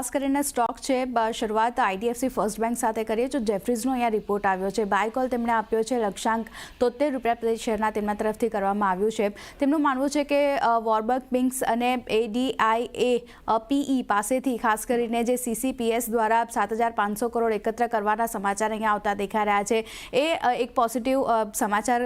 ખાસ કરીને સ્ટોક છે શરૂઆત આઈડીએફસી ફર્સ્ટ બેંક સાથે કરીએ તો જેફરીઝનો અહીંયા રિપોર્ટ આવ્યો છે. બાય કોલ તેમણે આપ્યો છે. લક્ષ્યાંક ₹73 પ્રતિ શેરના તેમના તરફથી કરવામાં આવ્યું છે. તેમનું માનવું છે કે વોર્બર્ગ પિંક્સ અને ADIA PE પાસેથી ખાસ કરીને જે CCPS દ્વારા 7,500 કરોડ એકત્ર કરવાના સમાચાર અહીંયા આવતા દેખાઈ રહ્યા છે. એ એક પોઝિટિવ સમાચાર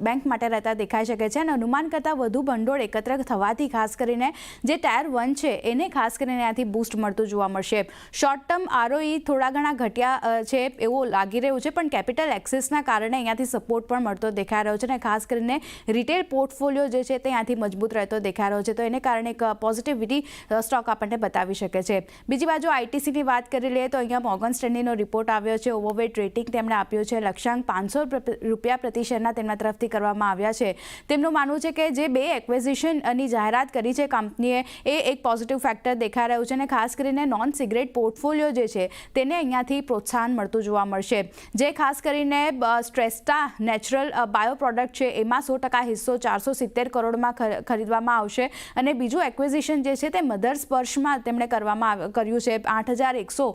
બેંક માટે રહેતા દેખાઈ શકે છે અને અનુમાન કરતાં વધુ ભંડોળ એકત્ર થવાથી ખાસ કરીને જે ટાયર 1 છે એને ખાસ કરીને ત્યાંથી બૂસ્ટ મળતું જોવા મળશે. શોર્ટ ટર્મ ROE થોડા ઘણા ઘટ્યા છે એવું લાગી રહ્યું છે, પણ કેપિટલ એક્સેસના કારણે અહીંયાથી સપોર્ટ પણ મળતો દેખાઈ રહ્યો છે અને ખાસ કરીને રિટેલ પોર્ટફોલિયો જે છે તે ત્યાંથી મજબૂત રહેતો દેખાઈ રહ્યો છે. તો એને કારણે એક પોઝિટિવિટી સ્ટોક આપણને બતાવી શકે છે. બીજી બાજુ ITCની વાત કરી લઈએ તો અહીંયા મોર્ગન સ્ટેનલીનો રિપોર્ટ આવ્યો છે. ઓવરવેટ રેટિંગ તેમણે આપ્યો છે. લક્ષ્યાંક ₹500 પ્રતિ શેરના તેમના તરફથી કરવામાં આવ્યા છે. તેમનું માનવું છે કે જે 2 એક્વિઝિશનની જાહેરાત કરી છે કંપનીએ એ એક પોઝિટિવ ફેક્ટર દેખાઈ રહ્યું છે અને ખાસ કરીને નોન સિગરેટ પોર્ટફોલિયો જે છે તેને અહીંયાથી પ્રોત્સાહન મળતું જોવા મળશે. જે ખાસ કરીને સ્ટ્રેસ્ટા નેચરલ બાયો પ્રોડક્ટ છે એમાં 100% હિસ્સો 470 કરોડમાં ખરીદવામાં આવશે અને બીજું એક્વિઝિશન જે છે તે મધર સ્પર્શમાં તેમણે કર્યું છે. 8,100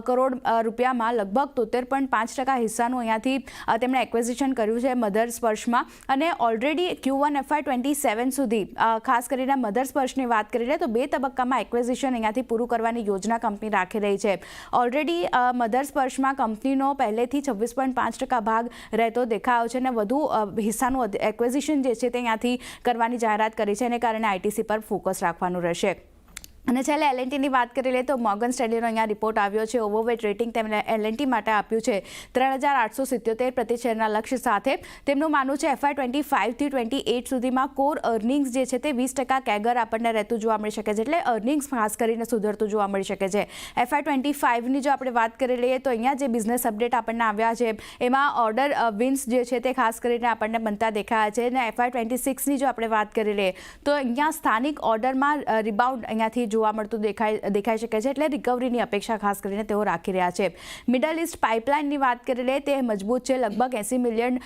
કરોડ રૂપિયામાં લગભગ 73.5% હિસ્સાનું અહીંયાથી તેમણે એક્વિઝિશન કર્યું છે મધર સ્પર્શમાં અને ઓલરેડી Q1 FY27 સુધી ખાસ કરીને મધર સ્પર્શની વાત કરી લે તો 2 તબક્કામાં એક્વિઝિશન અહીંયાથી પૂરું કરવાની યોજના કંપની રાખી રહી છે. ઓલરેડી મધર સ્પર્શમાં કંપનીનો પહેલેથી 26.5% ભાગ રહેતો દેખાયો છે અને વધુ હિસ્સાનું એક્વિઝિશન જે છે તે અહીંયાથી કરવાની જાહેરાત કરી છે. એને કારણે ITC પર ફોકસ રાખવાનું રહેશે. અને છેલ્લે L&Tની વાત કરી લઈએ તો મોર્ગન સ્ટેનલીનો અહીંયા રિપોર્ટ આવ્યો છે. ઓવરવેટ રેટિંગ તેમણે L&T માટે આપ્યું છે 3,877 પ્રતિ શેરના લક્ષ્ય સાથે. તેમનું માનવું છે FY25 થી 28 સુધીમાં કોર અર્નિંગ્સ જે છે તે 20% કેગર આપણને રહેતું જોવા મળી શકે છે. એટલે અર્નિંગ્સ ખાસ કરીને સુધરતું જોવા મળી શકે છે. FY25ની જો આપણે વાત કરી લઈએ તો અહીંયા જે બિઝનેસ અપડેટ આપણને આવ્યા છે એમાં ઓર્ડર વિન્સ જે છે તે ખાસ કરીને આપણને બનતા દેખાયા છે અને FY26ની જો આપણે વાત કરી લઈએ તો અહીંયા સ્થાનિક ઓર્ડરમાં રિબાઉન્ડ અહીંયાથી જોવા મળતું દેખાઈ શકે છે. એટલે રિકવરીની અપેક્ષા ખાસ કરીને તેઓ રાખી રહ્યા છે. મિડલ ઇસ્ટ પાઇપલાઇનની વાત કરી લે તે મજબૂત છે. લગભગ $80 મિલિયન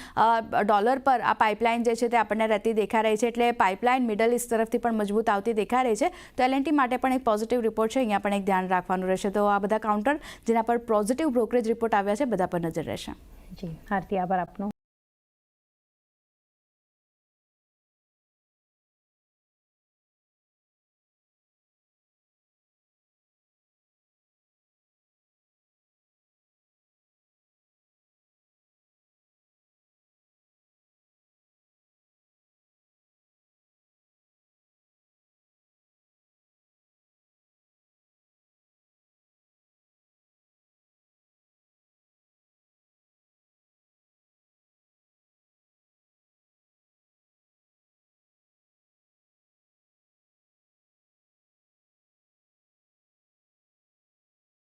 પર આ પાઇપલાઇન જે છે તે આપણને રહેતી દેખાઈ રહી છે. એટલે પાઇપલાઇન મિડલ ઇસ્ટ તરફથી પણ મજબૂત આવતી દેખાઈ રહી છે. તો L&T માટે પણ એક પોઝિટિવ રિપોર્ટ છે. અહીંયા પણ એક ધ્યાન રાખવાનું રહેશે. તો આ બધા કાઉન્ટર જેના પર પોઝિટિવ બ્રોકરેજ રિપોર્ટ આવ્યા છે બધા પર નજર રહેશે. જી આરતી, આભાર આપનો.